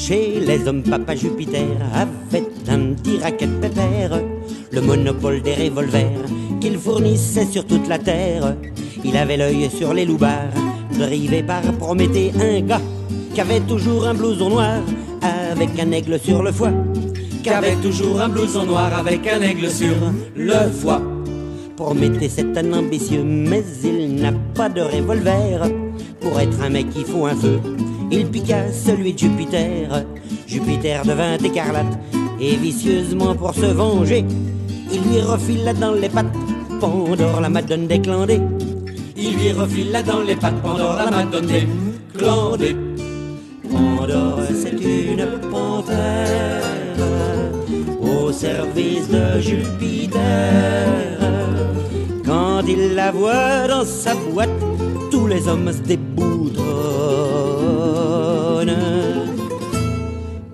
Chez les hommes, papa Jupiter avait un petit racket pépère, le monopole des revolvers qu'il fournissait sur toute la terre. Il avait l'œil sur les loupards, drivé par Prométhée, un gars qui avait toujours un blouson noir avec un aigle sur le foie. Qu'avait toujours un blouson noir avec un aigle sur le foie. Prométhée c'est un ambitieux, mais il n'a pas de revolver. Pour être un mec il faut un feu, il piqua celui de Jupiter. Jupiter devint écarlate, et vicieusement pour se venger, il lui refila dans les pattes Pandore, la madone des Clandés. Il lui refila dans les pattes Pandore, la madone des Clandés. Pandore c'est une panthère au service de Jupiter. Quand il la voit dans sa boîte, tous les hommes se déboutonnent.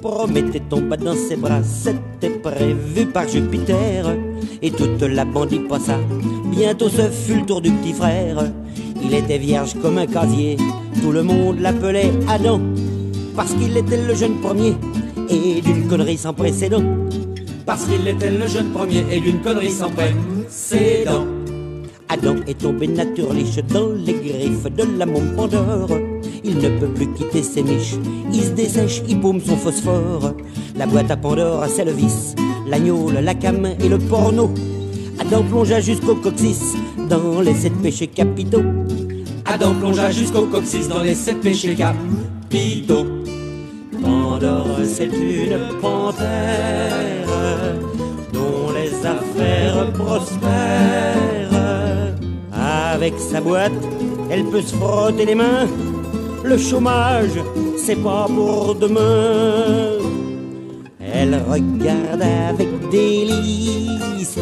Prométhée tomba dans ses bras, c'était prévu par Jupiter. Et toute la bande y passa, bientôt ce fut le tour du petit frère. Il était vierge comme un casier, tout le monde l'appelait Adam, parce qu'il était le jeune premier et d'une connerie sans précédent. Parce qu'il était le jeune premier et d'une connerie sans précédent. Adam est tombé naturliche dans les griffes de la môme Pandore. Il ne peut plus quitter ses miches, il se dessèche, il paume son phosphore. La boîte à Pandore, c'est le vice, l'agneau, la cam et le porno. Adam plongea jusqu'au coccyx dans les 7 péchés capitaux. Adam plongea jusqu'au coccyx dans les 7 péchés capitaux. Pandore c'est une panthère dont les affaires prospèrent. Avec sa boîte, elle peut se frotter les mains. Le chômage, c'est pas pour demain. Elle regarde avec délice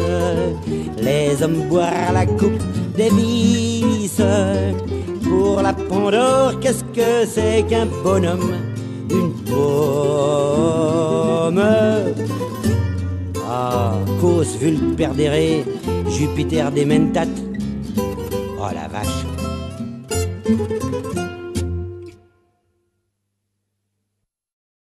les hommes boire la coupe des vices. Pour la Pandore, qu'est-ce que c'est qu'un bonhomme? Une pomme. Ah, cause vult perdere, Jupiter démentate. Oh la vache.